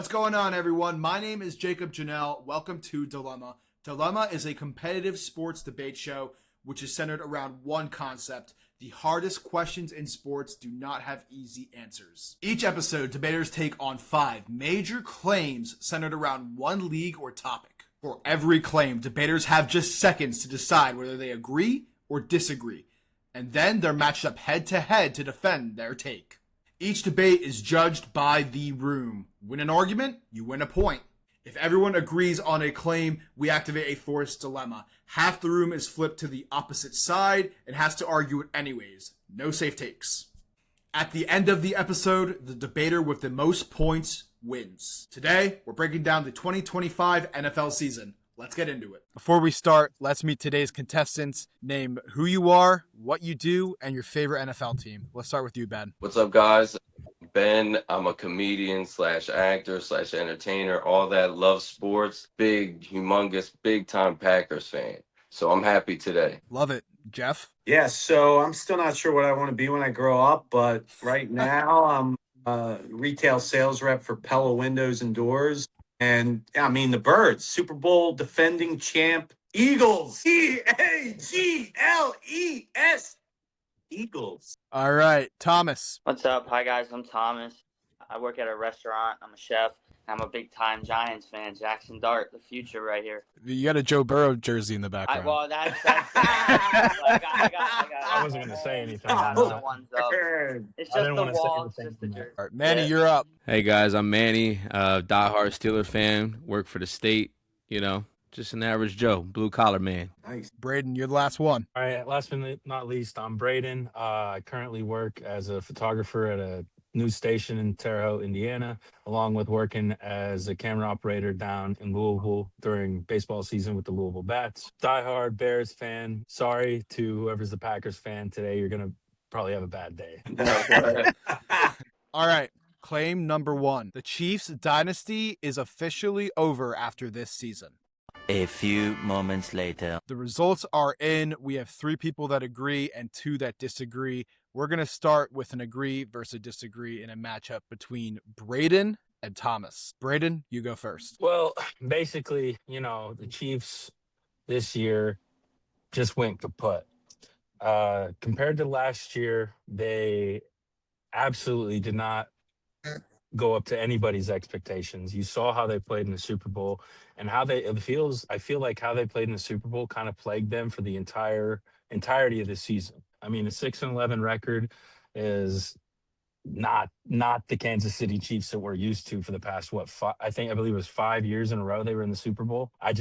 What's going on, everyone? My name is Jacob Janelle. Welcome to Dilemma. Dilemma is a competitive sports debate show which is centered around one concept. The hardest questions in sports do not have easy answers. Each episode, debaters take on 5 major claims centered around one league or topic. For every claim, debaters have just seconds to decide whether they agree or disagree, and then they're matched up head to head to defend their take. Each debate is judged by the room. Win an argument, you win a point. If everyone agrees on a claim, we activate a forced dilemma. Half the room is flipped to the opposite side and has to argue it anyways. No safe takes. At the end of the episode, the debater with the most points wins. Today, we're breaking down the 2025 NFL season. Let's get into it. Before we start, let's meet today's contestants. Name who you are, what you do, and your favorite NFL team. Let's start with you, Ben. What's up, guys? Ben, I'm a comedian / actor / entertainer, all that, love sports, big, humongous, big time Packers fan. So I'm happy today. Love it. Jeff? Yeah, so I'm still not sure what I want to be when I grow up, but right now I'm a retail sales rep for Pella Windows and Doors. And I mean, the Birds, Super Bowl defending champ, Eagles, Eagles. Eagles. All right, Thomas. What's up? Hi, guys. I'm Thomas. I work at a restaurant. I'm a chef. I'm a big-time Giants fan. Jackson Dart, the future right here. You got a Joe Burrow jersey in the background. I wasn't going to say anything. It's just the wall. It's just the jersey. All right, Manny, you're up. Hey guys, I'm Manny, diehard Steelers fan, work for the state, just an average Joe, blue collar man. Nice. Braden, you're the last one. All right, last but not least, I'm Braden. I currently work as a photographer at a news station in Terre Haute, Indiana, along with working as a camera operator down in Louisville during baseball season with the Louisville Bats. Diehard Bears fan. Sorry to whoever's the Packers fan today. You're going to probably have a bad day. All right. Claim number 1. The Chiefs dynasty is officially over after this season. A few moments later. The results are in. We have 3 people that agree and 2 that disagree. We're going to start with an agree versus a disagree in a matchup between Braden and Thomas. Braden, you go first. Well, basically, the Chiefs this year just went kaput. Compared to last year, they absolutely did not go up to anybody's expectations. You saw how they played in the Super Bowl and I feel like how they played in the Super Bowl kind of plagued them for the entirety of the season. I mean, a 6-11 record is not the Kansas City Chiefs that we're used to for the past, I believe it was 5 years in a row they were in the Super Bowl. I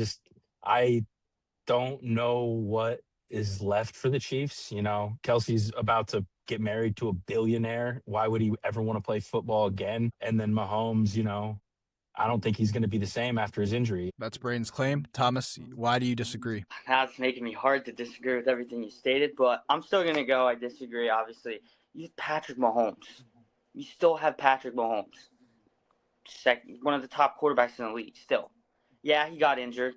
don't know what is left for the Chiefs. Kelsey's about to get married to a billionaire. Why would he ever want to play football again? And then Mahomes, I don't think he's going to be the same after his injury. That's Braden's claim. Thomas, why do you disagree? Now it's making me hard to disagree with everything you stated, but I'm still going to go. I disagree, obviously. You Patrick Mahomes. You still have Patrick Mahomes. One of the top quarterbacks in the league still. Yeah, he got injured.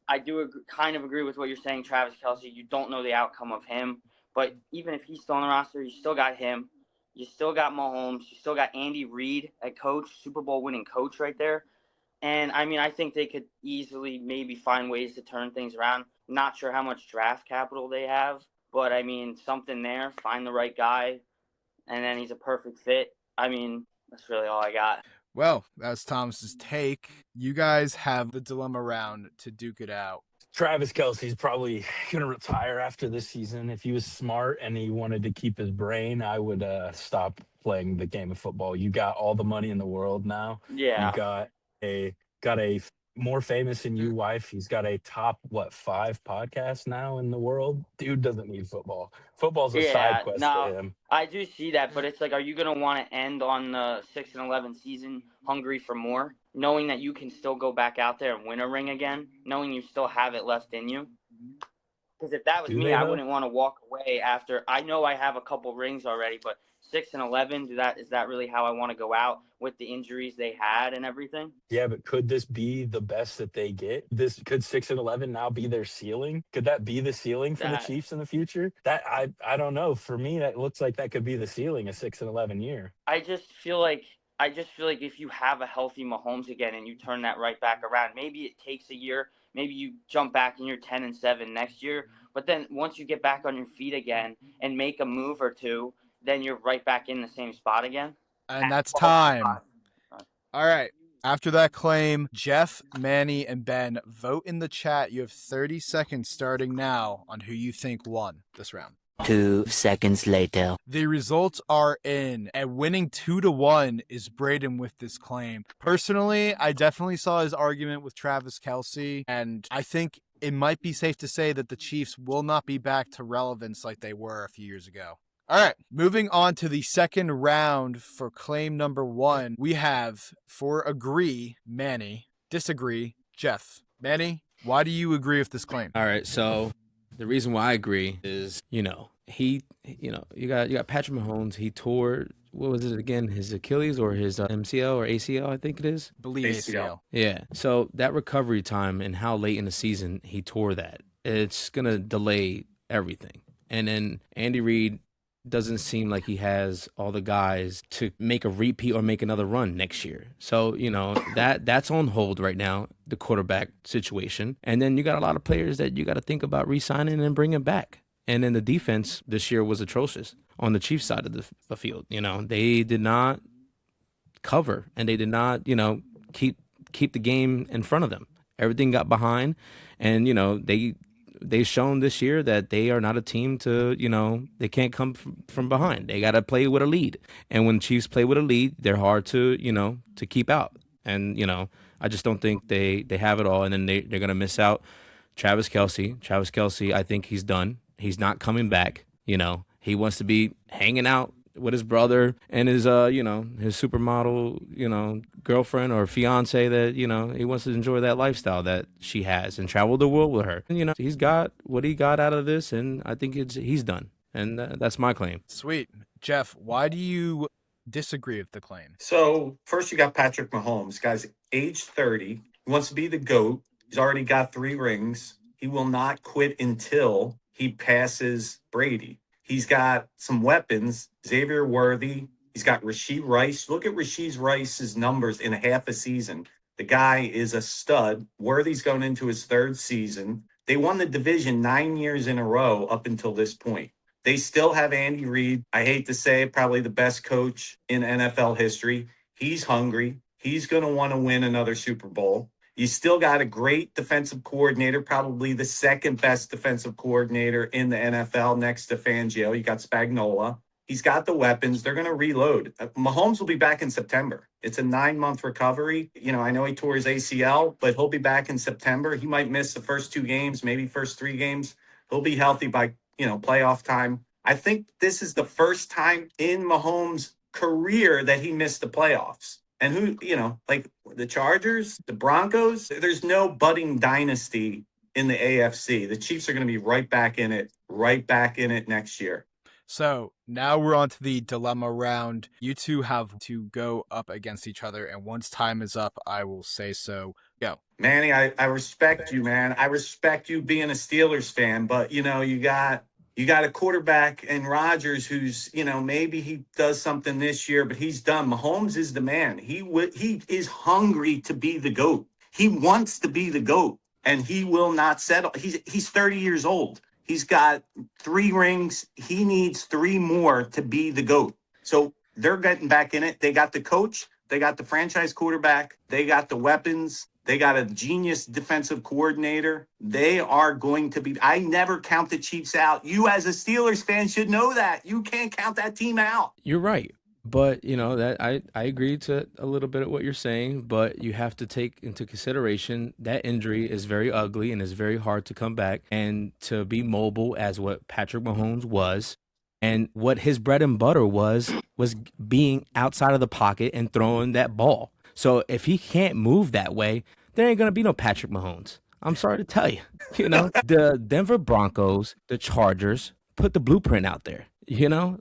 I do kind of agree with what you're saying, Travis Kelce. You don't know the outcome of him. But even if he's still on the roster, you still got him. You still got Mahomes. You still got Andy Reid at coach, Super Bowl winning coach right there. And, I think they could easily maybe find ways to turn things around. Not sure how much draft capital they have. But, something there. Find the right guy. And then he's a perfect fit. That's really all I got. Well, that's Thomas's take. You guys have the dilemma round to duke it out. Travis Kelce's probably going to retire after this season. If he was smart and he wanted to keep his brain, I would stop playing the game of football. You got all the money in the world now. Yeah. You got a more famous than you wife. He's got a top, 5 podcasts now in the world. Dude doesn't need football. Football's a side quest to him. I do see that, but it's like, are you going to want to end on the 6-11 season hungry for more? Knowing that you can still go back out there and win a ring again, knowing you still have it left in you. Because if that was me, I wouldn't want to walk away after. I know I have a couple rings already, but 6-11, is that really how I want to go out with the injuries they had and everything? Yeah, but could this be the best that they get? Could 6-11 now be their ceiling? Could that be the ceiling for the Chiefs in the future? That I don't know. For me, that looks like that could be the ceiling, a 6-11 year. I just feel like I just feel like if you have a healthy Mahomes again and you turn that right back around, maybe it takes a year. Maybe you jump back and you're 10-7 next year. But then once you get back on your feet again and make a move or two, then you're right back in the same spot again. And that's time. All right. After that claim, Jeff, Manny, and Ben, vote in the chat. You have 30 seconds starting now on who you think won this round. 2 seconds later. The results are in, and winning 2-1 is Braden with this claim. Personally, I definitely saw his argument with Travis Kelce, and I think it might be safe to say that the Chiefs will not be back to relevance like they were a few years ago. All right, moving on to the second round for claim number 1, we have, for agree, Manny, disagree, Jeff. Manny, why do you agree with this claim? All right, so the reason why I agree is, you got Patrick Mahomes. He tore, what was it again? His Achilles or his MCL or ACL, I think it is. I believe ACL. Yeah. So that recovery time and how late in the season he tore that, it's gonna delay everything. And then Andy Reid doesn't seem like he has all the guys to make a repeat or make another run next year. So, that's on hold right now, the quarterback situation. And then you got a lot of players that you got to think about re-signing and bringing back. And then the defense this year was atrocious on the Chiefs side of the field. They did not cover and they did not, keep the game in front of them. Everything got behind, and, they've shown this year that they are not a team to, they can't come from behind. They got to play with a lead. And when Chiefs play with a lead, they're hard to, to keep out. And, I just don't think they have it all. And then they're going to miss out Travis Kelce, I think he's done. He's not coming back. He wants to be hanging out with his brother and his his supermodel, girlfriend or fiance that, he wants to enjoy that lifestyle that she has and travel the world with her. And, he's got what he got out of this, and I think he's done. And that's my claim. Sweet. Jeff, why do you disagree with the claim? So first you got Patrick Mahomes. Guy's age 30. He wants to be the GOAT. He's already got 3 rings. He will not quit until he passes Brady. He's got some weapons, Xavier Worthy. He's got Rashee Rice. Look at Rashee Rice's numbers in half a season. The guy is a stud. Worthy's going into his 3rd season. They won the division 9 years in a row up until this point. They still have Andy Reid. I hate to say it, probably the best coach in NFL history. He's hungry. He's going to want to win another Super Bowl. You still got a great defensive coordinator, probably the 2nd best defensive coordinator in the NFL next to Fangio. You got Spagnuolo. He's got the weapons. They're going to reload. Mahomes will be back in September. It's a 9-month recovery. I know he tore his ACL, but he'll be back in September. He might miss the first 2 games, maybe first 3 games. He'll be healthy by, playoff time. I think this is the first time in Mahomes' career that he missed the playoffs. And who, like the Chargers, the Broncos, there's no budding dynasty in the AFC. The Chiefs are going to be right back in it next year. So now we're on to the dilemma round. You two have to go up against each other. And once time is up, I will say so. Go. Manny, I respect you, man. I respect you being a Steelers fan, but, you got a quarterback in Rodgers who's, maybe he does something this year, but he's done. Mahomes is the man. He is hungry to be the GOAT. He wants to be the GOAT, and he will not settle. He's 30 years old. He's got 3 rings. He needs 3 more to be the GOAT. So they're getting back in it. They got the coach. They got the franchise quarterback. They got the weapons. They got a genius defensive coordinator. They are going to be – I never count the Chiefs out. You as a Steelers fan should know that. You can't count that team out. You're right. But, that I agree to a little bit of what you're saying, but you have to take into consideration that injury is very ugly and is very hard to come back, and to be mobile as what Patrick Mahomes was, and what his bread and butter was being outside of the pocket and throwing that ball. So if he can't move that way, there ain't going to be no Patrick Mahomes. I'm sorry to tell you. The Denver Broncos, the Chargers, put the blueprint out there.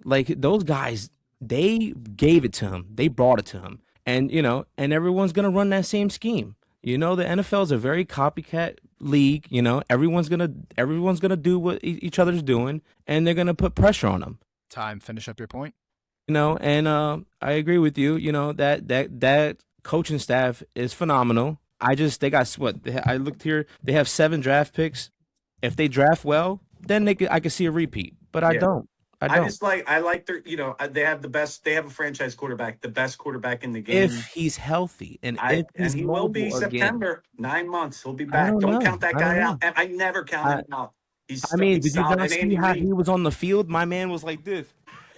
Like those guys, they gave it to him. They brought it to him. And, and everyone's going to run that same scheme. The NFL is a very copycat league. Everyone's going to do what each other's doing, and they're going to put pressure on them. Time. Finish up your point. And I agree with you. That coaching staff is phenomenal. They got what I looked here. They have 7 draft picks. If they draft well, then I could see a repeat. But I Yeah. don't. I like their, they have they have a franchise quarterback, the best quarterback in the If game. he's healthy and if And he's he will be mobile again, September, 9 months. He'll be I back. don't Don't know. count that I don't guy know. out. I never count I him out. I mean, He's did you solid. not And see Andy how he Reid, was on the field? My man was like this.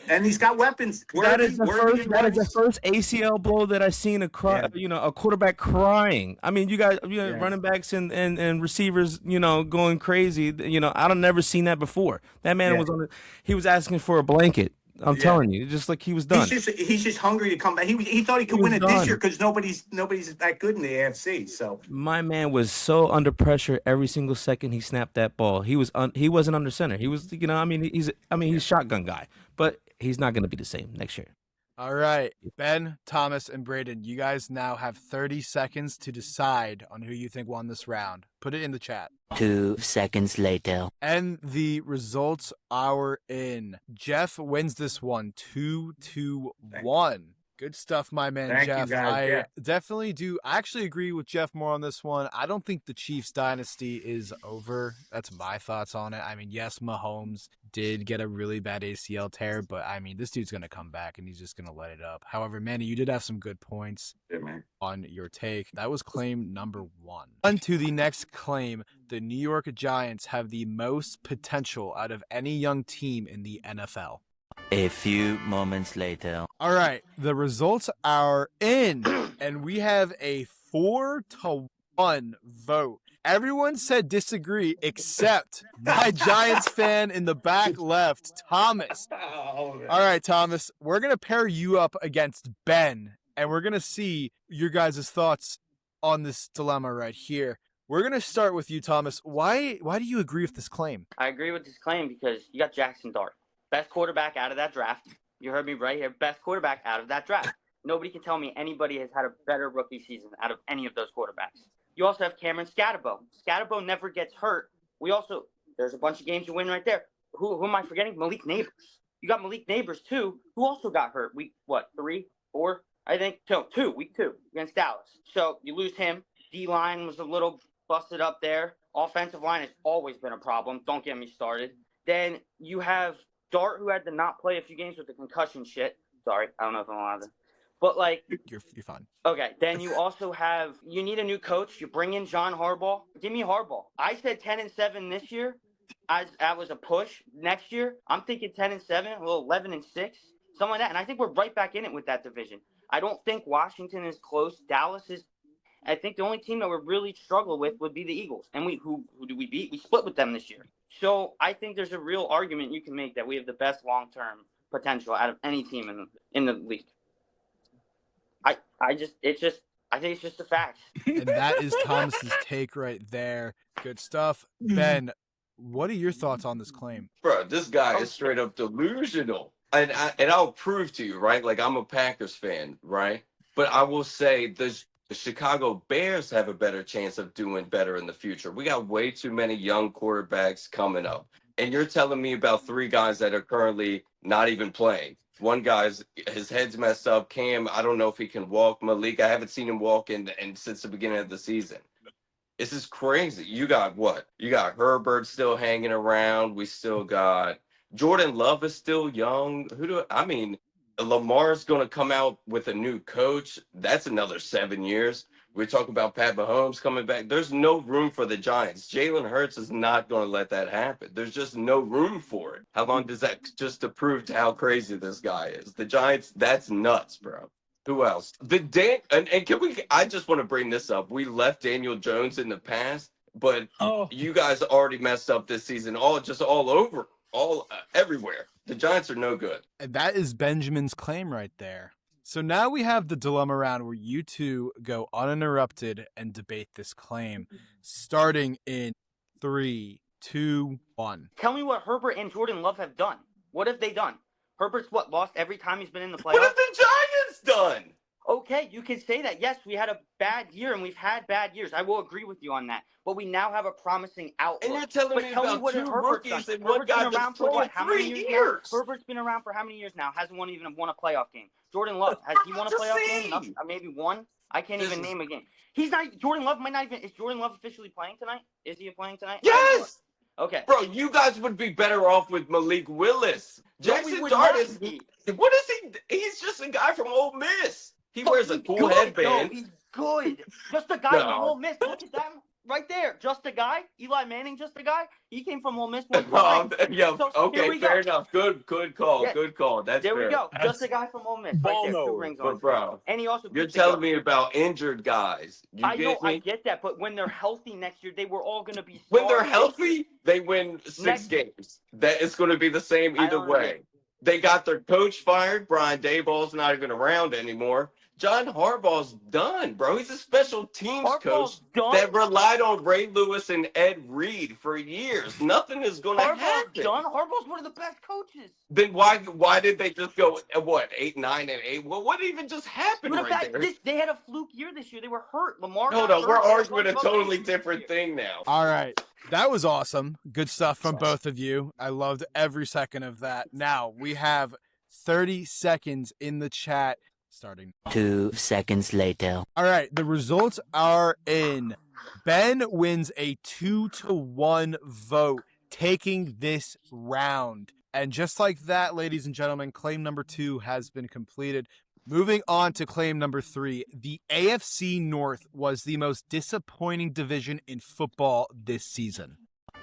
and he's got weapons. That is the Worthy first. and That is the Rice. first ACL blow that I've seen Yeah. a quarterback crying. I mean, you guys, Yeah. running backs and receivers, going crazy. I've never seen that before. That man Yeah. was he was asking for a blanket. I'm Yeah. telling you, just like he was done. He's just hungry to come back. He thought he He could was win it this year done. because nobody's that good in the AFC. So My man was so under pressure every single second he snapped that ball. He wasn't under center. He was, he's shotgun guy, but he's not going to be the same next year. All right, Ben, Thomas, and Braden, you guys now have 30 seconds to decide on who you think won this round. Put it in the chat. 2 seconds later. And the results are in. Jeff wins this one 2-1. Good stuff, my man. Thank you, Jeff. guys. I Yeah. definitely do. I actually agree with Jeff more on this one. I don't think the Chiefs dynasty is over. That's my thoughts on it. I mean, yes, Mahomes did get a really bad ACL tear, but I mean, this dude's going to come back and he's just going to let it up. However, Manny, you did have some good points man. on your take. That was claim number 1. On to the next claim. The New York Giants have the most potential out of any young team in the NFL. A few moments later. All right, the results are in, and we have a 4-1 vote. Everyone said disagree except my Giants fan in the back left, Thomas. All right, Thomas, we're going to pair you up against Ben, and we're going to see your guys' thoughts on this dilemma right here. We're going to start with you, Thomas. Why do you agree with this claim? I agree with this claim because you got Jackson Dart. Best quarterback out of that draft. You heard me right here. Best quarterback out of that draft. Nobody can tell me anybody has had a better rookie season out of any of those quarterbacks. You also have Cameron Scatterbo. Scatterbo never gets hurt. There's a bunch of games you win right there. Who am I forgetting? Malik Neighbors. You got Malik Neighbors, too, who also got hurt. Week, 3, 4? I think, week 2 against Dallas. So you lose him. D-line was a little busted up there. Offensive line has always been a problem. Don't get me started. Then you have Dart, who had to not play a few games with the concussion shit. Sorry, I don't know if I'm allowed to. But, You're fine. Okay, then you also you need a new coach. You bring in John Harbaugh. Give me Harbaugh. I said 10-7 this year. That was a push. Next year, I'm thinking 10-7, a little 11-6, something like that. And I think we're right back in it with that division. I don't think Washington is close. Dallas is. I think the only team that we're really struggle with would be the Eagles. And who do we beat? We split with them this year. So I think there's a real argument you can make that we have the best long-term potential out of any team in the league. I think it's just a fact. And that is Thomas's take right there. Good stuff. Ben, what are your thoughts on this claim? Bro, this guy is straight up delusional. And I'll prove to you, right? Like, I'm a Packers fan, right? But I will say the Chicago Bears have a better chance of doing better in the future. We got way too many young quarterbacks coming up. And you're telling me about 3 guys that are currently not even playing. One guy's his head's messed up. Cam, I don't know if he can walk. Malik, I haven't seen him walk and since the beginning of the season. This is crazy. You got what? You got Herbert still hanging around. We still got Jordan Love is still young. Lamar's going to come out with a new coach. That's another 7 years. We're talking about Pat Mahomes coming back. There's no room for the Giants. Jalen Hurts is not going to let that happen. There's just no room for it. How long does that just to prove to how crazy this guy is? The Giants, that's nuts, bro. Who else? I just want to bring this up. We left Daniel Jones in the past, but you guys already messed up this season, all over, everywhere. The Giants are no good. And that is Benjamin's claim right there. So now we have the dilemma round where you two go uninterrupted and debate this claim, starting in 3, 2, 1. Tell me what Herbert and Jordan Love have done. What have they done? Herbert's lost every time he's been in the playoffs? What have the Giants done? Okay, you can say that. Yes, we had a bad year, and we've had bad years. I will agree with you on that. But we now have a promising outlook. And you're telling But me tell me about what two Herbert's done. rookies and one Herbert's been guy that's around for playing what? How many 3 years years. now? Herbert's been around for how many years now? Hasn't even won a playoff game. Jordan Love, has he won a To playoff game? see. Maybe one. I can't This even is name a game. He's not. Jordan Love might not even. Is Jordan Love officially playing tonight? Is he playing tonight? I haven't looked. yes, Okay. bro. You guys would be better off with Malik Willis. No, we Jackson would Dart not is be. what is he? He's just a guy from Ole Miss. He But wears a he's cool good, headband. though. He's good. Just a guy from No. Ole Miss. Look at that right there. Just a guy. Eli Manning, just a guy. He came from Ole Miss. Won 12 rings. Yeah, So, here okay, we fair go. enough. Good call. Yeah, Good call. That's there we fair. go. Just That's a guy from Ole Miss right there. 2 Bono. rings on But his bro, face. And he also you're beat the telling GOAT. me about injured guys. You I know, get I me? get that. But when they're healthy next year, they were all going to be When they're stars. healthy, they win 6 Next- games. That it's going to be the same I either don't agree. way. They got their coach fired. Brian Daboll's not even around anymore. John Harbaugh's done, bro. He's a special teams coach Harbaugh's done? that relied on Ray Lewis and Ed Reed for years. Nothing is going to Harbaugh's happen. done? Harbaugh's one of the best coaches. Then why did they just go what 8, 9, and 8? Well, what even just happened Dude, right there? they had a fluke year this year. They were hurt. Lamar Hold got on, hurt. we're They had arguing a bunch of totally injuries different this year. thing now. All right. That was awesome. Good stuff from both of you. I loved every second of that. Now, we have 30 seconds in the chat starting. 2 seconds later. All right. The results are in. Ben wins a 2-1 vote, taking this round. And just like that, ladies and gentlemen, claim number 2 has been completed. Moving on to claim number 3, the AFC North was the most disappointing division in football this season.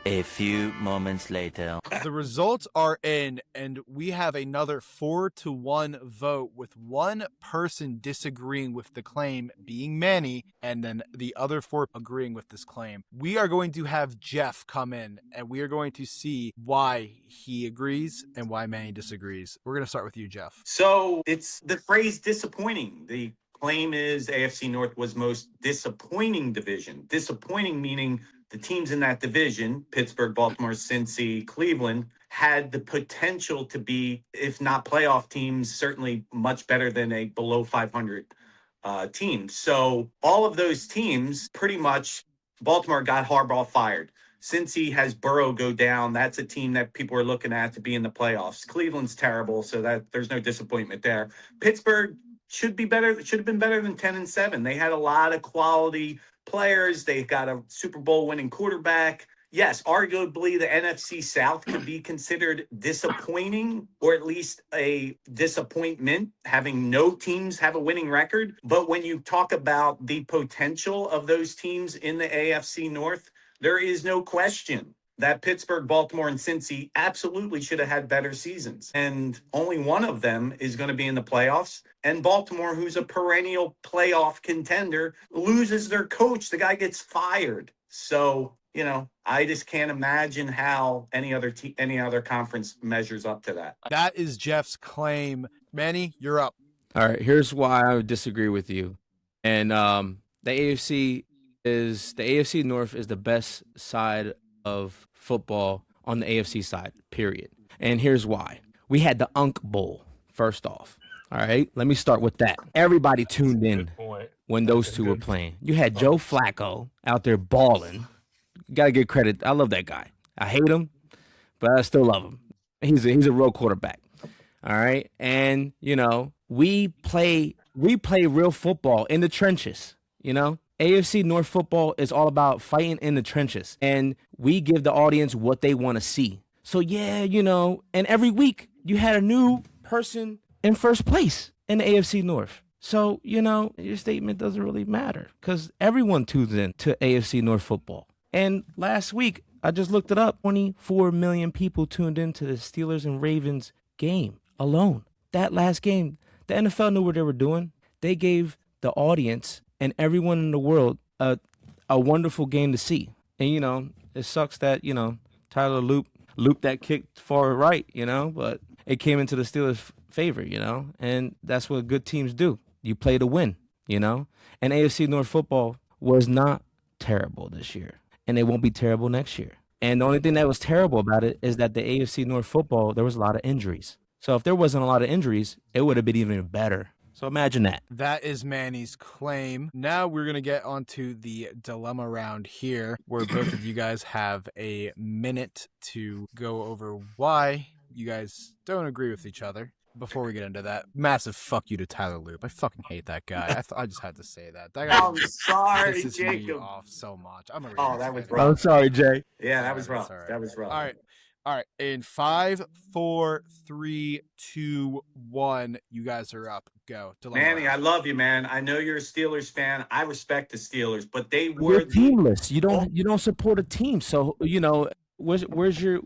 A few moments later. The results are in, and we have another 4-1 vote with one person disagreeing with the claim, being Manny, and then the other 4 agreeing with this claim. We are going to have Jeff come in, and we are going to see why he agrees and why Manny disagrees. We're going to start with you, Jeff. So it's the phrase disappointing. The claim is AFC North was most disappointing division. Disappointing meaning the teams in that division, Pittsburgh, Baltimore, Cincy, Cleveland, had the potential to be, if not playoff teams, certainly much better than a below 500 team. So all of those teams, pretty much, Baltimore got Harbaugh fired. Cincy has Burrow go down. That's a team that people are looking at to be in the playoffs. Cleveland's terrible, so that there's no disappointment there. Pittsburgh should be better. Should have been better than 10-7. They had a lot of quality players. They got a Super Bowl winning quarterback. Yes, arguably the NFC South could be considered disappointing, or at least a disappointment, having no teams have a winning record. But when you talk about the potential of those teams in the AFC North, there is no question that Pittsburgh, Baltimore, and Cincy absolutely should have had better seasons. And only one of them is going to be in the playoffs. And Baltimore, who's a perennial playoff contender, loses their coach. The guy gets fired. So, I just can't imagine how any other conference measures up to that. That is Jeff's claim. Manny, you're up. All right, here's why I would disagree with you. And the AFC North is the best side of football on the AFC side, period. And here's why. We had the Unk Bowl, first off. All right, let me start with that. Everybody tuned in when those two were playing. You had Joe Flacco out there balling. You got to give credit. I love that guy. I hate him, but I still love him. He's a real quarterback. All right, and we play real football in the trenches. AFC North football is all about fighting in the trenches, and we give the audience what they want to see. So yeah, and every week you had a new person in first place in the AFC North. So, your statement doesn't really matter because everyone tunes in to AFC North football. And last week, I just looked it up, 24 million people tuned into the Steelers and Ravens game alone. That last game, the NFL knew what they were doing. They gave the audience and everyone in the world a wonderful game to see. And, it sucks that, Tyler looped that kick far right, but it came into the Steelers' favor, and that's what good teams do. You play to win, And AFC North football was not terrible this year, and it won't be terrible next year. And the only thing that was terrible about it is that the AFC North football, there was a lot of injuries. So if there wasn't a lot of injuries, it would have been even better. So imagine that. That is Manny's claim. Now we're going to get onto the dilemma round here, where both of you guys have a minute to go over why you guys don't agree with each other. Before we get into that, massive fuck you to Tyler Loop. I fucking hate that guy. I just had to say that. That guy I'm sorry, pisses me Jacob. off so much. I'm a Oh, Ravens that was fan. rough. I'm sorry, Jay. Yeah, All that right, was that's rough. all right. That was rough. All right. In 5, 4, 3, 2, 1, you guys are up. Go. Dilemma Manny, I round. love you, man. I know you're a Steelers fan. I respect the Steelers, but they You're were the, teamless. You don't support a team. So where's your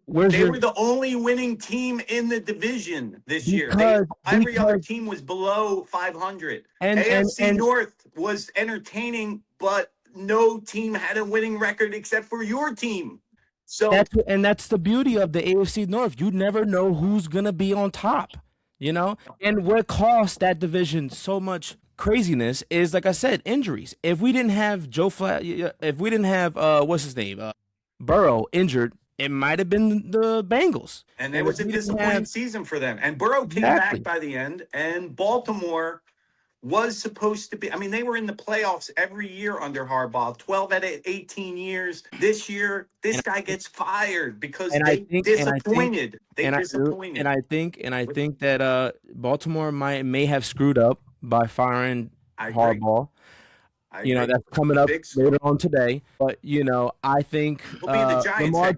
they were the only winning team in the division this year. Every other team was below 500. AFC North was entertaining, but no team had a winning record except for your team. So that's the beauty of the AFC North. You never know who's gonna be on top. And what caused that division so much craziness is, like I said, injuries. If we didn't have if we didn't have what's his name, Burrow injured, it might have been the Bengals. And it was a disappointing season for them. And Burrow came back by the end, and Baltimore was supposed to be. I mean, they were in the playoffs every year under Harbaugh, 12 out of 18 years. This year, this guy gets fired because they disappointed. And I think that Baltimore may have screwed up by firing Harbaugh. That's coming up later on today. But I think Lamar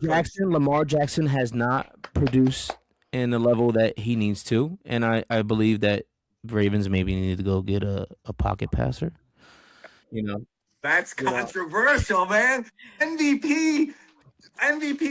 Jackson has not produced in the level that he needs to, and I believe that Ravens maybe need to go get a pocket passer. That's controversial, man. MVP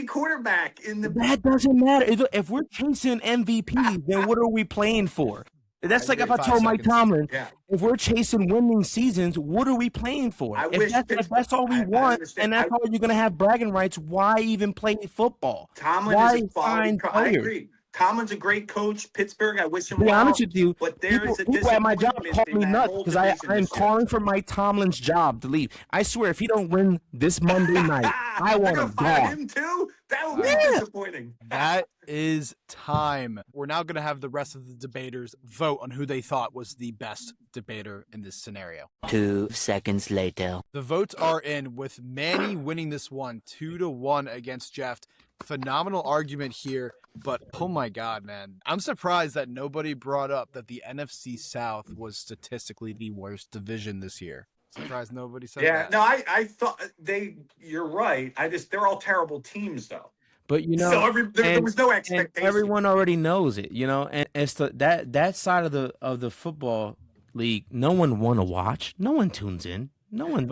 quarterback in the. That doesn't matter. If we're chasing MVP, then what are we playing for? That's like if I told Mike Tomlin, if we're chasing winning seasons, what are we playing for? If that's all we want, and that's all you're going to have bragging rights, why even play football? Tomlin is a quality coach. I agree. Tomlin's a great coach. Pittsburgh, I wish him well. To be honest with you, but there is a people at my job call me nuts because I'm calling for Mike Tomlin's job to leave. I swear, if he don't win this Monday night, I want him fire him too. That would be disappointing. That is time. We're now going to have the rest of the debaters vote on who they thought was the best debater in this scenario. 2 seconds later. The votes are in, with Manny winning this one 2-1 against Jeff. Phenomenal argument here, but oh my god, man, I'm surprised that nobody brought up that the NFC South was statistically the worst division this year. Surprised nobody said that. Yeah, no, I thought you're right. They're all terrible teams though. But there was no expectation. Everyone already knows it, and it's that side of the football league. No one want to watch. No one tunes in. No one.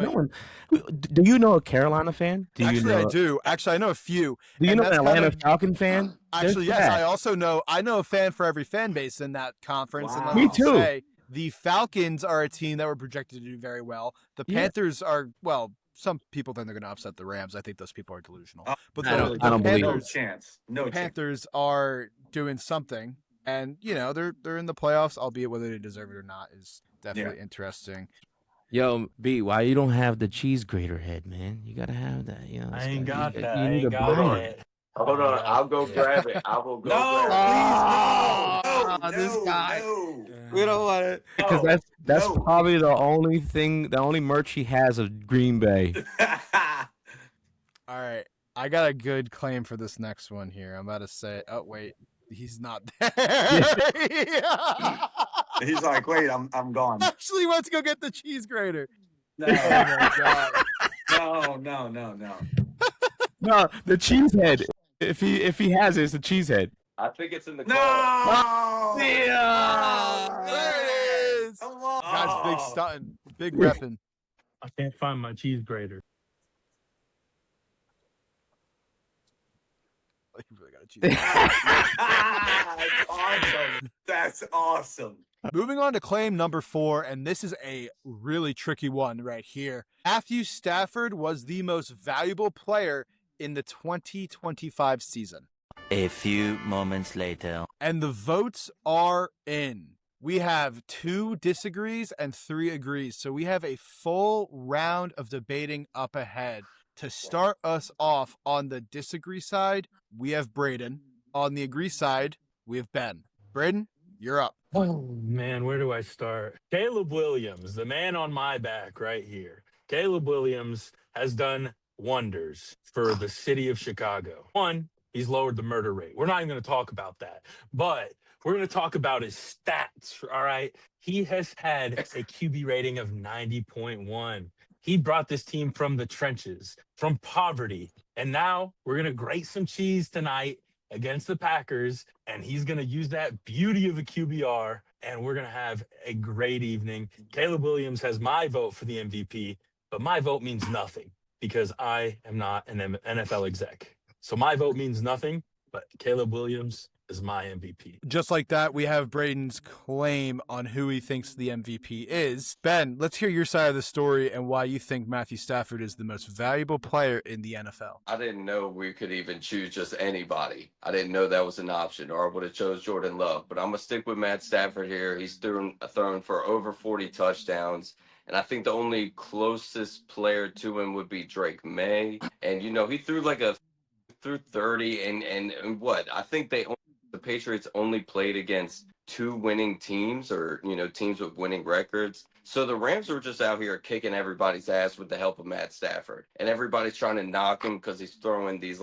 Do you know a Carolina fan? I do. Actually, I know a few. Do you know an Atlanta Falcon fan? Actually, yes. I also know. I know a fan for every fan base in that conference. Wow. And Me too. The Falcons are a team that were projected to do very well. The Panthers are, well, some people think they're going to upset the Rams. I think those people are delusional. But I don't believe no it. chance. The Panthers are doing something, and they're in the playoffs, albeit whether they deserve it or not is definitely interesting. Yo, B, why you don't have the cheese grater head, man? You gotta have that. I ain't got that. You need to buy it. Hold on, I'll go grab it. I will go grab it. This guy. No. We don't want it because that's probably the only merch he has of Green Bay. All right, I got a good claim for this next one here. I'm about to say, oh wait, he's not there. He's like, wait, I'm gone. Actually went to go get the cheese grater. No, Oh my god. no. No, the cheese head. If he has it, it's the cheese head. I think it's in the No. car. There it is. Come on. Guys, big stunting, big repping. I can't find my cheese grater. You really got a cheese That's awesome. That's awesome. Moving on to claim number 4, and this is a really tricky one right here. Matthew Stafford was the most valuable player in the 2025 season. A few moments later. And the votes are in. We have 2 disagrees and 3 agrees. So we have a full round of debating up ahead. To start us off on the disagree side, we have Braden. On the agree side, we have Ben. Braden? you're up. Oh man, where do I start? Caleb Williams, the man on my back right here. Caleb Williams has done wonders for the city of Chicago. One, he's lowered the murder rate. We're not even going to talk about that, but we're going to talk about his stats. All right. He has had a QB rating of 90.1. He brought this team from the trenches, from poverty. And now we're going to grate some cheese tonight against the Packers, and he's going to use that beauty of a QBR, and we're going to have a great evening. Caleb Williams has my vote for the MVP, but my vote means nothing because I am not an NFL exec. So my vote means nothing, but Caleb Williams is my MVP. Just like that, we have Braden's claim on who he thinks the MVP is. Ben, let's hear your side of the story and why you think Matthew Stafford is the most valuable player in the NFL. I didn't know we could even choose just anybody. I didn't know that was an option, or I would have chose Jordan Love. But I'm going to stick with Matt Stafford here. He's thrown for over 40 touchdowns. And I think the only closest player to him would be Drake May. And, he threw through 30 and what? I think the Patriots only played against 2 winning teams or, teams with winning records. So the Rams were just out here kicking everybody's ass with the help of Matt Stafford. And everybody's trying to knock him because he's throwing these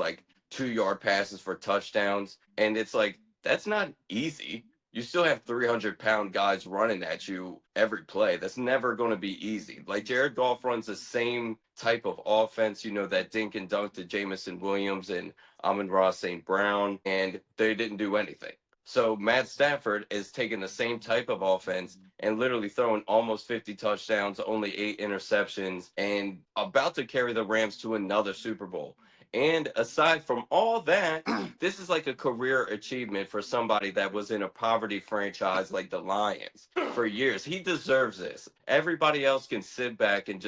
2-yard passes for touchdowns. And it's that's not easy. You still have 300-pound guys running at you every play. That's never going to be easy. Jared Goff runs the same type of offense, that dink and dunk to Jamison Williams and Amon-Ra St. Brown, and they didn't do anything. So Matt Stafford is taking the same type of offense and literally throwing almost 50 touchdowns, only 8 interceptions, and about to carry the Rams to another Super Bowl. And aside from all that, this is a career achievement for somebody that was in a poverty franchise like the Lions for years. He deserves this. Everybody else can sit back and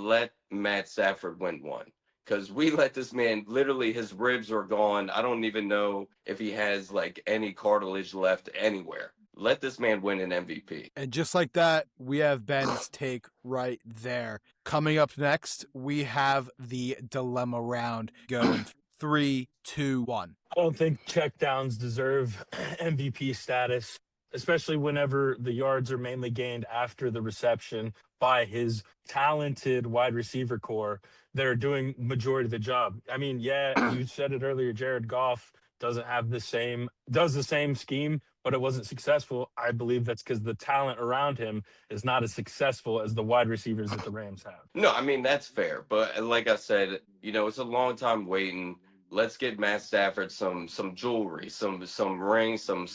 let Matt Stafford win one. Because we let this man, literally his ribs are gone. I don't even know if he has any cartilage left anywhere. Let this man win an MVP. And just like that, we have Ben's take right there. Coming up next, we have the dilemma round going 3, 2, 1. I don't think checkdowns deserve MVP status, especially whenever the yards are mainly gained after the reception by his talented wide receiver core that are doing majority of the job. I mean, yeah, you said it earlier, Jared Goff does the same scheme, but it wasn't successful. I believe that's because the talent around him is not as successful as the wide receivers that the Rams have. No, I mean, that's fair. But like I said, it's a long time waiting. Let's get Matt Stafford some jewelry, some rings, some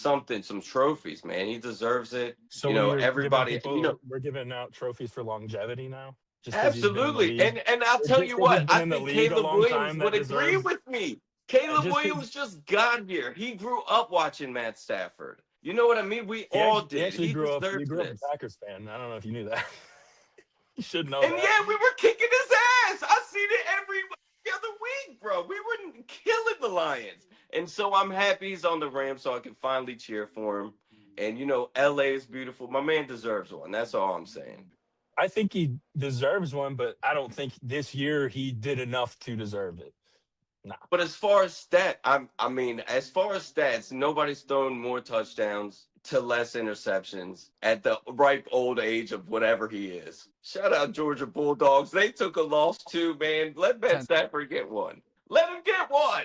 trophies, man. He deserves it. So Everybody, we're giving out trophies for longevity now. Just absolutely. And I'll tell you what, I think Caleb Williams would agree with me. Caleb Williams just got here. He grew up watching Matt Stafford. You know what I mean? We all did. He actually grew up a Packers fan. I don't know if you knew that. You should know that. And yeah, we were kicking his ass. I seen it every other week, bro. We were killing the Lions. And so I'm happy he's on the Rams so I can finally cheer for him. And, LA is beautiful. My man deserves one. That's all I'm saying. I think he deserves one, but I don't think this year he did enough to deserve it. Nah. But as far as stats, nobody's thrown more touchdowns to less interceptions at the ripe old age of whatever he is. Shout out Georgia Bulldogs. They took a loss too, man. Let Matt Stafford get one. Let him get one.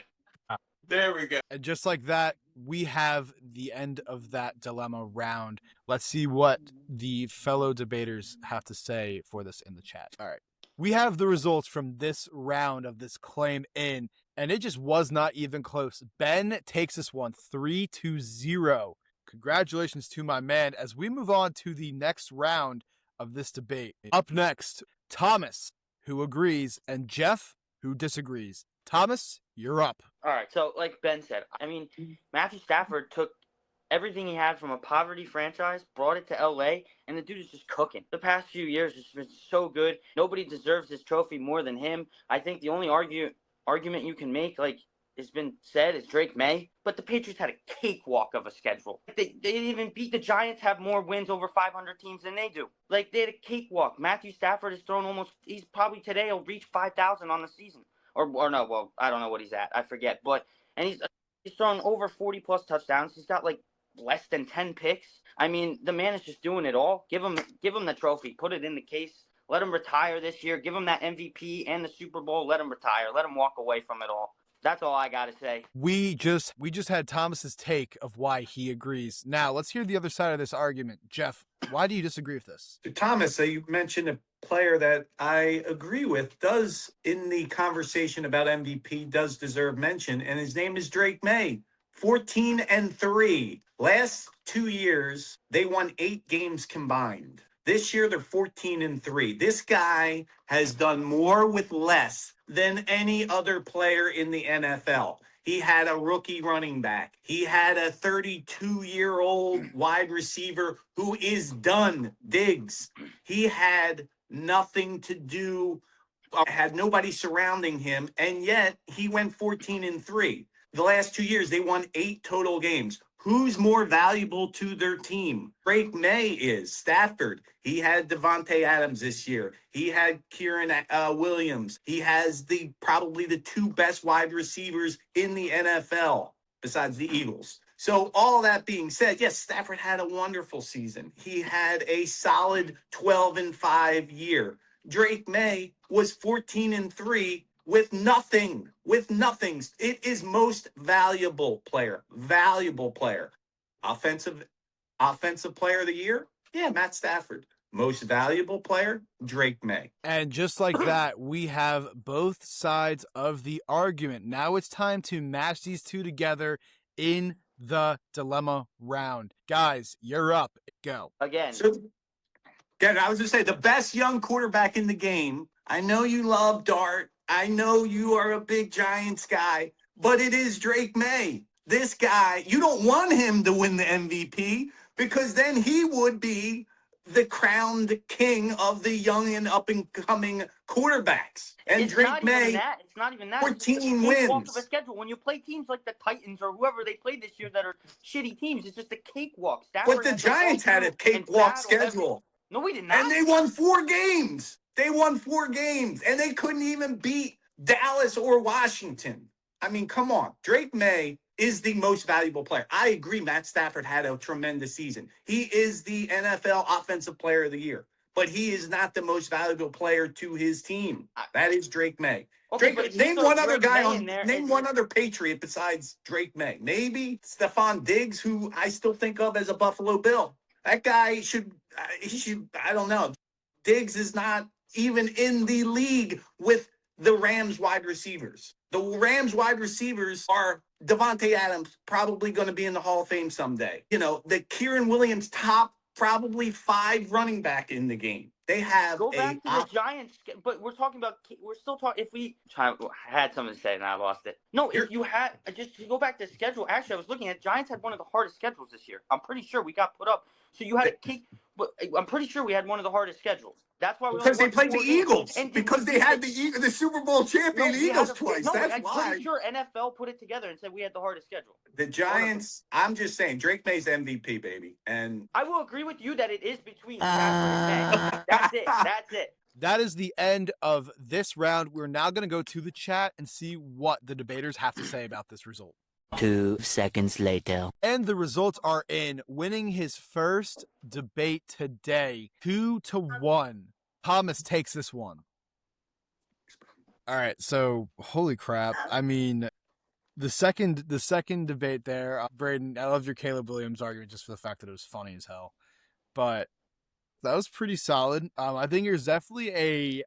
There we go. And just like that, we have the end of that dilemma round. Let's see what the fellow debaters have to say for this in the chat. All right. We have the results from this round of this claim in, and it just was not even close. Ben takes this one 3-0. Congratulations to my man as we move on to the next round of this debate. Up next, Thomas, who agrees, and Jeff, who disagrees. Thomas, you're up. All right, so like Ben said, I mean, Matthew Stafford took everything he had from a poverty franchise, brought it to LA, and the dude is just cooking. The past few years has been so good. Nobody deserves this trophy more than him. I think the only argument you can make, it's been said, is Drake May. But the Patriots had a cakewalk of a schedule. They didn't even beat the Giants, have more wins over 500 teams than they do. They had a cakewalk. Matthew Stafford has thrown he's probably today will reach 5,000 on the season. Or no, well, I don't know what he's at. I forget. And he's thrown over 40-plus touchdowns. He's got less than 10 picks. I mean, the man is just doing it all. Give him the trophy. Put it in the case. Let him retire this year. Give him that MVP and the Super Bowl. Let him retire. Let him walk away from it all. That's all I got to say. We just had Thomas's take of why he agrees. Now, let's hear the other side of this argument. Jeff, why do you disagree with this? Thomas, you mentioned a player that I agree with does, in the conversation about MVP, does deserve mention, and his name is Drake May. 14-3. Last 2 years, they won 8 games combined. This year, they're 14-3. This guy has done more with less than any other player in the NFL. He had a rookie running back. He had a 32-year-old wide receiver who is done, Diggs. He had nothing to do, had nobody surrounding him, and yet he went 14-3. The last 2 years, they won 8 total games. Who's more valuable to their team? Drake May is. Stafford. He had Devontae Adams this year. He had Kieran Williams. He has probably the 2 best wide receivers in the NFL besides the Eagles. So all that being said, yes, Stafford had a wonderful season. He had a solid 12-5 year. Drake May was 14-3 with nothing. It is most valuable player. Offensive player of the year? Yeah, Matt Stafford. Most valuable player? Drake May. And just like that, we have both sides of the argument. Now it's time to match these two together in the dilemma round. Guys, you're up. Go. Again. So, I was going to say, the best young quarterback in the game. I know you love Dart. I know you are a big Giants guy, but it is Drake May. This guy, you don't want him to win the MVP because then he would be the crowned king of the young and up-and-coming quarterbacks. And it's Drake May, it's not even that. 14 wins. wins. Of a schedule. When you play teams like the Titans or whoever they played this year that are shitty teams, it's just a cakewalk. But the Giants had a cakewalk schedule. No, we did not. And they won 4 games. And they couldn't even beat Dallas or Washington. I mean, come on. Drake May is the most valuable player. I agree Matt Stafford had a tremendous season. He is the NFL Offensive Player of the Year. But he is not the most valuable player to his team. That is Drake May. Okay, Name one other guy name one other Patriot besides Drake May. Maybe Stephon Diggs, who I still think of as a Buffalo Bill. That guy should, I don't know. Diggs is not even in the league with the Rams wide receivers. The Rams wide receivers are Devontae Adams, probably going to be in the Hall of Fame someday. You know, the Kieran Williams top probably 5 running back in the game. They have go back to the Giants, but we're still talking. If we had something to say and I lost it. No, if you had just to go back to the schedule. Actually, I was looking at Giants had one of the hardest schedules this year. I'm pretty sure we got put up. So you had a kick, but I'm pretty sure we had one of the hardest schedules. That's why because they played the Eagles. And because they had the Super Bowl champion Eagles twice. That's I'm why. pretty sure NFL put it together and said we had the hardest schedule. The Giants. I'm just saying, Drake May's MVP, baby, and I will agree with you that it is between Stafford and May. That's it. That is the end of this round. We're now going to go to the chat and see what the debaters have to say about this result. 2 seconds later. And the results are in. Winning his first debate today, 2-1. Thomas takes this one. All right, so holy crap. I mean, the second debate there, Braden, I love your Caleb Williams argument just for the fact that it was funny as hell. But that was pretty solid. I think there's definitely a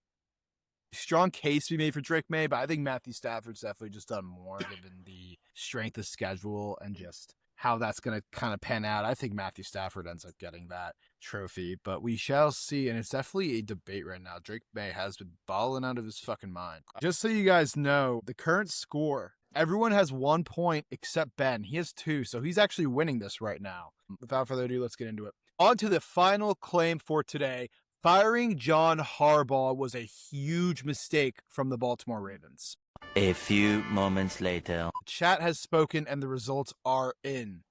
strong case to be made for Drake May, but I think Matthew Stafford's definitely just done more given the strength of schedule and just how that's going to kind of pan out. I think Matthew Stafford ends up getting that trophy, but we shall see. And it's definitely a debate right now. Drake May has been balling out of his fucking mind. Just so you guys know, the current score, everyone has 1 point except Ben. He has 2, so he's actually winning this right now. Without further ado, let's get into it. On to the final claim for today. Firing John Harbaugh was a huge mistake from the Baltimore Ravens. A few moments later. Chat has spoken and the results are in.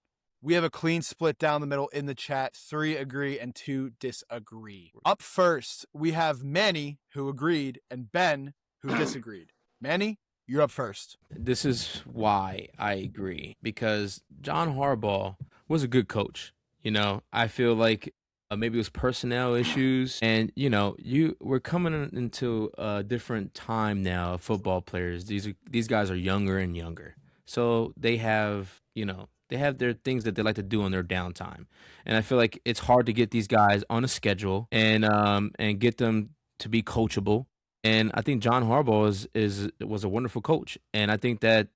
We have a clean split down the middle in the chat. 3 agree and 2 disagree. Up first, we have Manny, who agreed, and Ben, who disagreed. Manny, you're up first. This is why I agree. Because John Harbaugh was a good coach. I feel like maybe it was personnel issues, and we're coming into a different time now of football players. These guys are younger and younger, so they have their things that they like to do on their downtime, and I feel like it's hard to get these guys on a schedule and get them to be coachable. And I think John Harbaugh was a wonderful coach, and I think that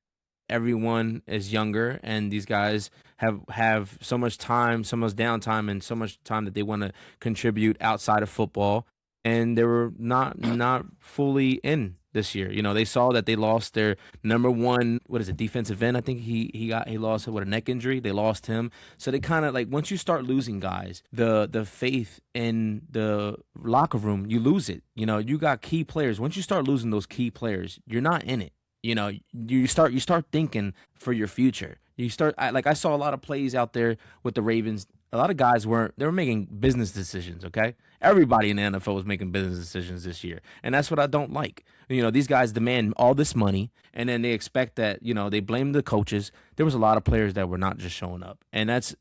everyone is younger, and these guys have so much time, so much downtime, and so much time that they want to contribute outside of football, and they were not fully in this year. They saw that they lost their number one, what is it, defensive end. I think he lost with a neck injury. They lost him, so they kind of like, once you start losing guys, the faith in the locker room, you lose it. You got key players. Once you start losing those key players, you're not in it. You start thinking for your future. I saw a lot of plays out there with the Ravens. A lot of guys they were making business decisions, okay? Everybody in the NFL was making business decisions this year. And that's what I don't like. These guys demand all this money, and then they expect that, they blame the coaches. There was a lot of players that were not just showing up. And that's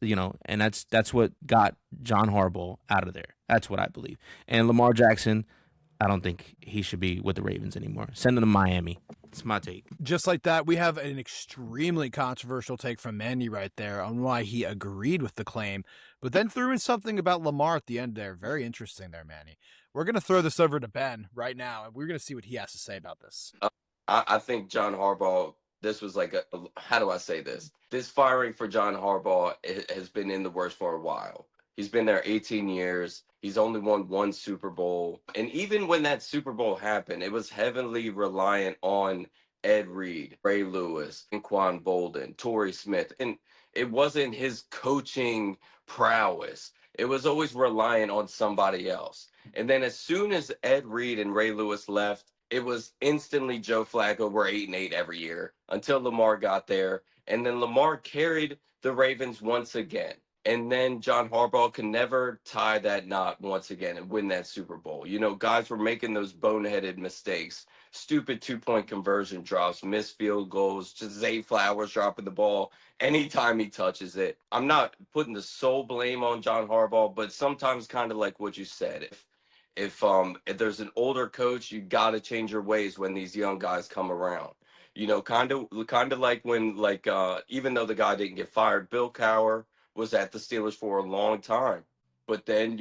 what got John Harbaugh out of there. That's what I believe. And Lamar Jackson, I don't think he should be with the Ravens anymore. Send him to Miami. It's my take. Just like that, we have an extremely controversial take from Mandy right there on why he agreed with the claim, but then threw in something about Lamar at the end there. Very interesting there, Manny. We're going to throw this over to Ben right now, and we're going to see what he has to say about this. I think John Harbaugh, this was like how do I say this? This firing for John Harbaugh has been in the works for a while. He's been there 18 years. He's only won one Super Bowl. And even when that Super Bowl happened, it was heavily reliant on Ed Reed, Ray Lewis, Quan Bolden, Torrey Smith. And it wasn't his coaching prowess. It was always reliant on somebody else. And then as soon as Ed Reed and Ray Lewis left, it was instantly Joe Flacco. We're 8-8 every year until Lamar got there. And then Lamar carried the Ravens once again. And then John Harbaugh can never tie that knot once again and win that Super Bowl. Guys were making those boneheaded mistakes, stupid 2-point conversion drops, missed field goals, just Zay Flowers dropping the ball anytime he touches it. I'm not putting the sole blame on John Harbaugh, but sometimes kind of like what you said. If there's an older coach, you got to change your ways when these young guys come around. Kind of like when, even though the guy didn't get fired, Bill Cowher was at the Steelers for a long time. But then,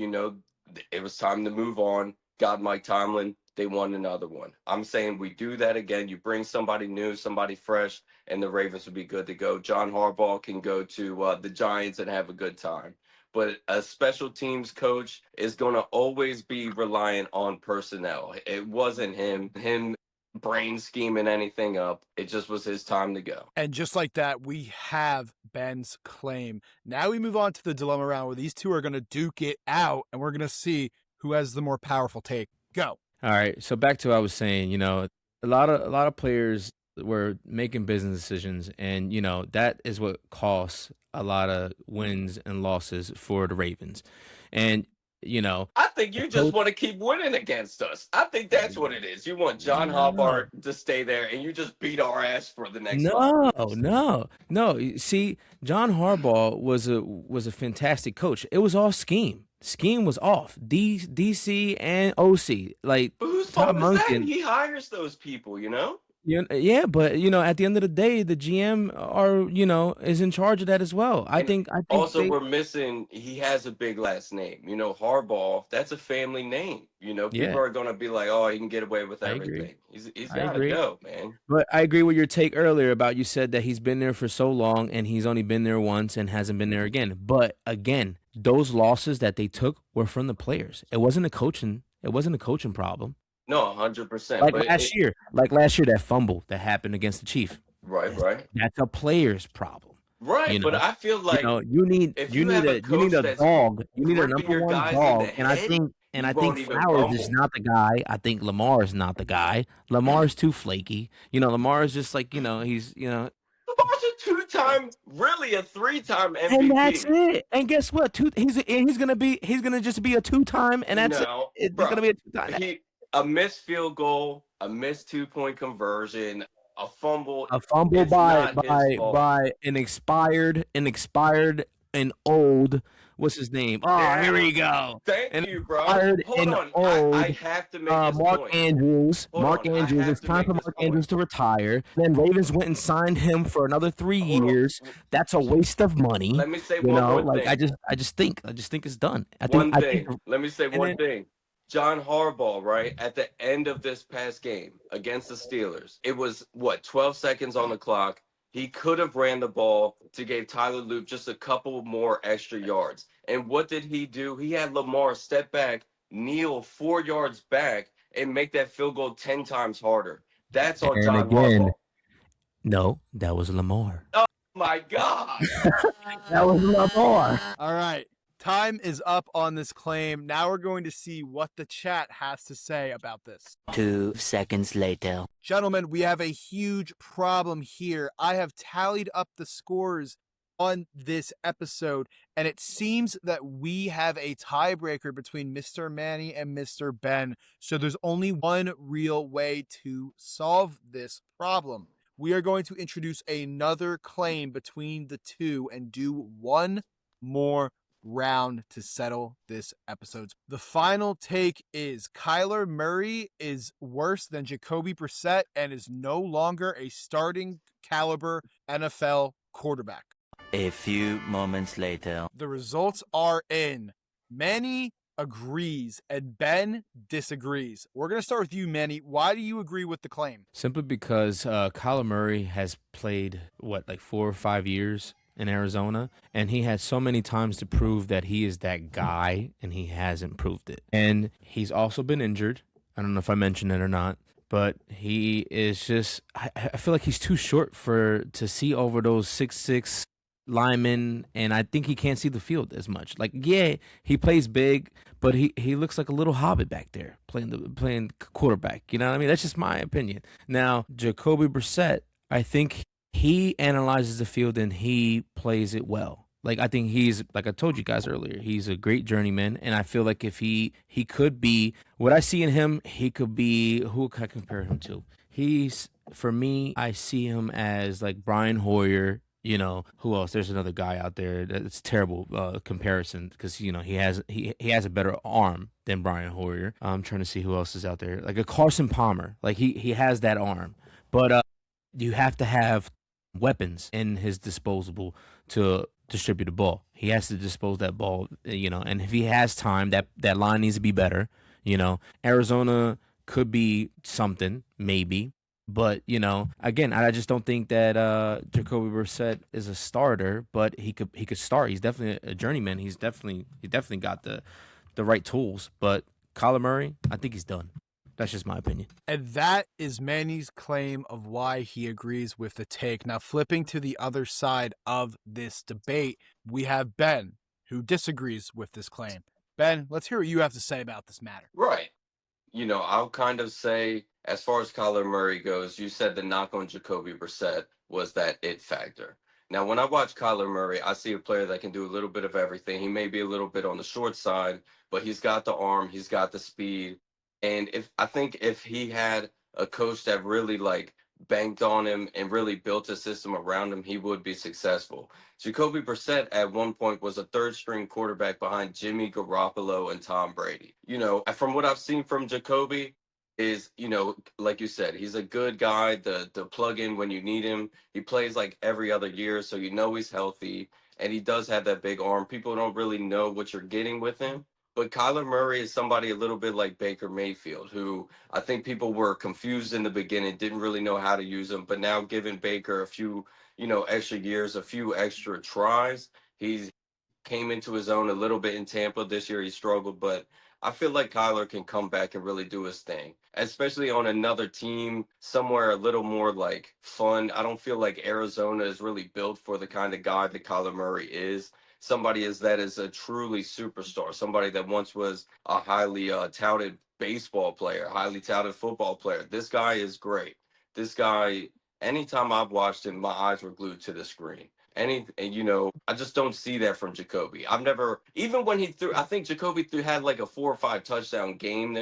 it was time to move on. Got Mike Tomlin. They won another one. I'm saying we do that again. You bring somebody new, somebody fresh, and the Ravens would be good to go. John Harbaugh can go to the Giants and have a good time. But a special teams coach is going to always be reliant on personnel. It wasn't him brain scheming anything up. It just was his time to go. And just like that, we have Ben's claim. Now we move on to the dilemma round where these two are going to duke it out, and we're going to see who has the more powerful take. Go. All right. So back to what I was saying, a lot of players were making business decisions, and that is what costs a lot of wins and losses for the Ravens. And I think you just want to keep winning against us. I think that's what it is. You want John Harbaugh to stay there, and you just beat our ass for the next. No. See, John Harbaugh was a fantastic coach. It was all scheme. Scheme was off. DC and OC. Like, but whose fault is that? He hires those people, Yeah, but at the end of the day, the GM is in charge of that as well. I think also we're missing. He has a big last name. Harbaugh. That's a family name. People are gonna be like, oh, he can get away with everything. He's gotta go, man. But I agree with your take earlier about, you said that he's been there for so long and he's only been there once and hasn't been there again. But again, those losses that they took were from the players. It wasn't a coaching problem. No, 100%. Like last year, that fumble that happened against the Chief. Right. That's a player's problem. Right, but I feel like you need a dog. You need a number one dog, and I think Flowers is not the guy. I think Lamar is not the guy. Lamar's too flaky. Lamar is just like he's Lamar's a 2-time, really a 3-time MVP. And that's it. And guess what? He's gonna just be a 2-time, and that's it. It's gonna be a 2-time. A missed field goal, a missed 2-point conversion, a fumble by an expired an old, what's his name? Oh, here we go. Thank And you, bro. hired Hold an on. I old have to make this Mark point. Andrews. Hold Mark on. I Andrews. have It's to time make for this Mark point. Andrews to retire. Then Ravens went and signed him for another 3 Hold on. years. That's a waste of money. Let me say You one know, more like thing. I just think it's done. I One think, thing. Let me say and one then thing. John Harbaugh, right, at the end of this past game against the Steelers, it was what, 12 seconds on the clock. He could have ran the ball to give Tyler Loop just a couple more extra yards. And what did he do? He had Lamar step back, kneel 4 yards back, and make that field goal 10 times harder. That's on and John again, Harbaugh. no, that was Lamar. Oh my God. That was Lamar. All right. Time is up on this claim. Now we're going to see what the chat has to say about this. 2 seconds later. Gentlemen, we have a huge problem here. I have tallied up the scores on this episode, and it seems that we have a tiebreaker between Mr. Manny and Mr. Ben. So there's only one real way to solve this problem. We are going to introduce another claim between the two and do one more round to settle this episode. The final take is Kyler Murray is worse than Jacoby Brissett and is no longer a starting caliber NFL quarterback. A few moments later. The results are in. Manny agrees and Ben disagrees. We're going to start with you, Manny. Why do you agree with the claim? Simply because Kyler Murray has played, like 4 or 5 years in Arizona, and he had so many times to prove that he is that guy, and he hasn't proved it. And he's also been injured. I don't know if I mentioned it or not, but he is just, I feel like he's too short to see over those 6'6" linemen, and I think he can't see the field as much. Like, yeah, he plays big, but he looks like a little hobbit back there playing quarterback. You know what I mean? That's just my opinion. Now, Jacoby Brissett, I think he analyzes the field and he plays it well. Like, I think he's, like I told you guys earlier, he's a great journeyman, and I feel like if he could be, what I see in him, he could be, who can I compare him to? For me, I see him as like Brian Hoyer. You know, who else? There's another guy out there that's terrible comparison, because he has a better arm than Brian Hoyer. I'm trying to see who else is out there, like a Carson Palmer. Like he has that arm, but you have to have weapons in his disposable to distribute the ball. He has to dispose that ball, and if he has time, that line needs to be better. Arizona could be something, maybe. But, again, I just don't think that Jacoby Brissett is a starter, but he could start. He's definitely a journeyman. He definitely got the right tools. But Kyler Murray, I think he's done. That's just my opinion. And that is Manny's claim of why he agrees with the take. Now, flipping to the other side of this debate, we have Ben, who disagrees with this claim. Ben, let's hear what you have to say about this matter. Right. I'll kind of say, as far as Kyler Murray goes, you said the knock on Jacoby Brissett was that it factor. Now, when I watch Kyler Murray, I see a player that can do a little bit of everything. He may be a little bit on the short side, but he's got the arm, he's got the speed. And I think if he had a coach that really banked on him and really built a system around him, he would be successful. Jacoby Brissett at one point was a third string quarterback behind Jimmy Garoppolo and Tom Brady. From what I've seen from Jacoby is, like you said, he's a good guy to plug in when you need him. He plays like every other year, so he's healthy, and he does have that big arm. People don't really know what you're getting with him. But Kyler Murray is somebody a little bit like Baker Mayfield, who I think people were confused in the beginning, didn't really know how to use him. But now, giving Baker a few, extra years, a few extra tries, he's came into his own a little bit in Tampa. This year he struggled, but I feel like Kyler can come back and really do his thing, especially on another team somewhere a little more fun. I don't feel like Arizona is really built for the kind of guy that Kyler Murray is. Somebody that is a truly superstar, somebody that once was a highly touted baseball player, highly touted football player. This guy is great. This guy, anytime I've watched him, my eyes were glued to the screen. I just don't see that from Jacoby. I've never, even when he threw, I think Jacoby had like a 4 or 5 touchdown game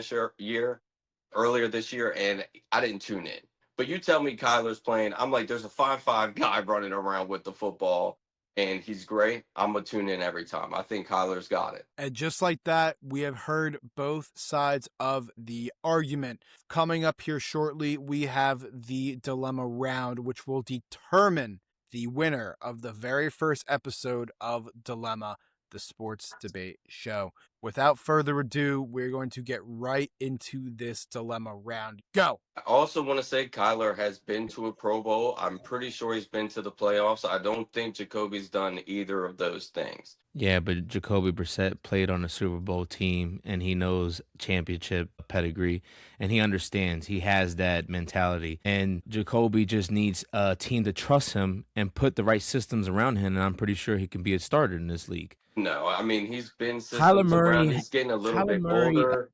earlier this year, and I didn't tune in. But you tell me Kyler's playing, I'm like, there's a 5'5" guy running around with the football, and he's great, I'm gonna tune in every time. I think Kyler's got it. And just like that, we have heard both sides of the argument. Coming up here shortly, we have the dilemma round, which will determine the winner of the very first episode of Dilemma, the sports debate show. Without further ado, we're going to get right into this dilemma round. Go. I also want to say Kyler has been to a Pro Bowl. I'm pretty sure he's been to the playoffs. I don't think Jacoby's done either of those things. Yeah, but Jacoby Brissett played on a Super Bowl team, and he knows championship pedigree, and he understands. He has that mentality, and Jacoby just needs a team to trust him and put the right systems around him, and I'm pretty sure he can be a starter in this league. No, I mean, he's been Kyler systems Murray, around. He's getting a little Kyler bit Murray, older.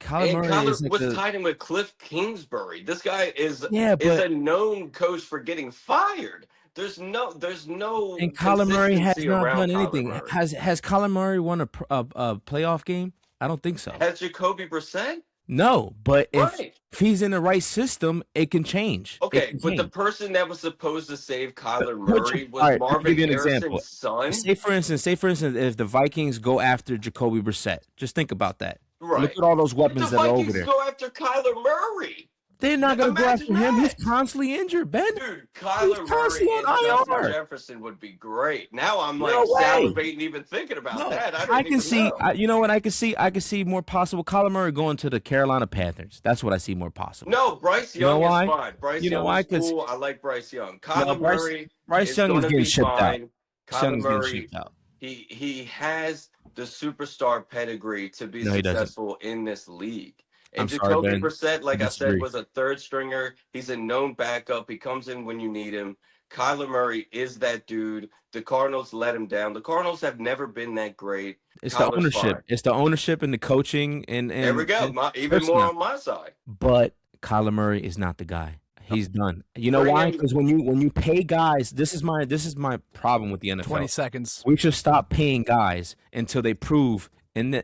Kyler And Murray is Kyler like was tied in with Cliff Kingsbury. This guy is yeah, is but a known coach for getting fired. There's no and Kyler Murray has consistency not around done Kyler anything. Murray. Has Kyler Murray won a playoff game? I don't think so. Has Jacoby Brissett? No, but Right. if he's in the right system, it can change. It Okay, can but the change. person that was supposed to save Kyler Put Murray your- was all right, let me Marvin give you an Harrison's example. son. Say for instance, if the Vikings go after Jacoby Brissett, just think about that. Right. Look at all those The weapons that are over Vikings there. go after Kyler Murray. They're not going to go after Imagine him. He's that. constantly injured, Ben. Dude, Kyler constantly Murray and on Justin IR. Jefferson would be great. Now I'm No like way. salivating even thinking about No, that. I didn't can even see. know. You know what I can see? I can see more possible. Kyler Murray going to the Carolina Panthers. That's what I see more possible. No, Bryce You know Young why? is fine. Bryce You know Young why? is 'Cause- cool. I like Bryce Young. Kyler Bryce Murray Bryce Young is gonna getting be shipped out. fine. Bryce Young Kyler is getting Murray, shipped out. he has the superstar pedigree to be No, he doesn't. successful in this league. And I'm sorry, Jacoby Ben. Brissett, like I said, disagree. was a third stringer. He's a known backup. He comes in when you need him. Kyler Murray is that dude. The Cardinals let him down. The Cardinals have never been that great. It's the Kyler's ownership. fine. It's the ownership and the coaching and There we go. and Even personal. more on my side. But Kyler Murray is not the guy. He's done. You know Bring why? him- Because when you pay guys, this is my problem with the NFL. 20 seconds. We should stop paying guys until they prove in the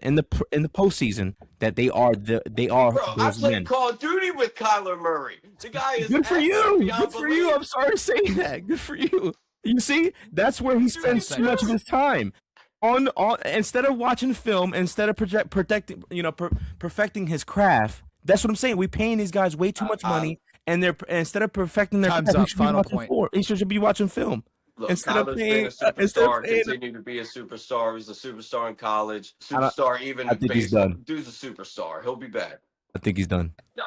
postseason that they are Bro, I those played men. Call of Duty with Kyler Murray. The guy is Good for accurate you. beyond Good for you. belief. I'm sorry to say that. Good for you. You see, that's where he spends too much of his time. On instead of watching film, instead of perfecting his craft. That's what I'm saying. We paying these guys way too much money, and they're instead of perfecting their Time's craft, up. he should be Final watching point. He should be watching film. Look, Instead of Kyler's paying- been a instead of superstar, paying- continue to be a superstar. He was a superstar in college, I don't- superstar even I in think he's baseball. done. Dude's a superstar. He'll be back. I think he's done. No.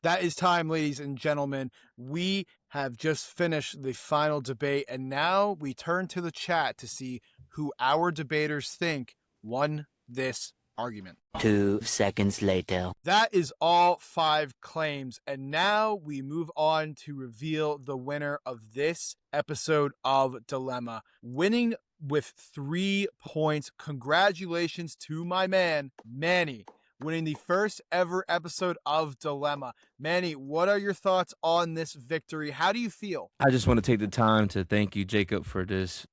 That is time, ladies and gentlemen. We have just finished the final debate, and now we turn to the chat to see who our debaters think won this argument. 2 seconds later. That is all 5 claims, and now we move on to reveal the winner of this episode of Dilemma. Winning with 3 points. Congratulations to my man, Manny, winning the first ever episode of Dilemma. Manny, what are your thoughts on this victory? How do you feel? I just want to take the time to thank you, Jacob, for this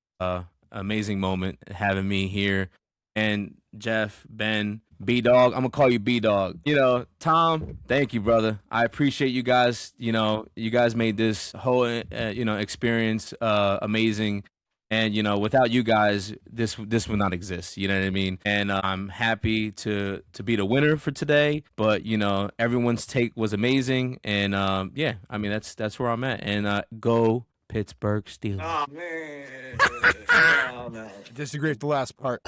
amazing moment, having me here. And Jeff, Ben, B-Dog, I'm going to call you B-Dog. You know, Tom, thank you, brother. I appreciate you guys. You know, you guys made this whole, experience amazing. And, you know, without you guys, this would not exist. You know what I mean? And I'm happy to be the winner for today. But, you know, everyone's take was amazing. And, yeah, I mean, that's where I'm at. And go Pittsburgh Steelers. Oh man. Oh, no. Disagree with the last part.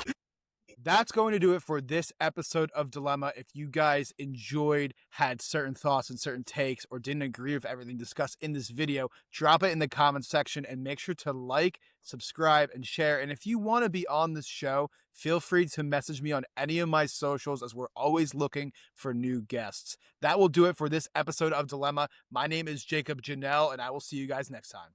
That's going to do it for this episode of Dilemma. If you guys enjoyed, had certain thoughts and certain takes, or didn't agree with everything discussed in this video, drop it in the comments section and make sure to like, subscribe, and share. And if you want to be on this show, feel free to message me on any of my socials, as we're always looking for new guests. That will do it for this episode of Dilemma. My name is Jacob Janelle, and I will see you guys next time.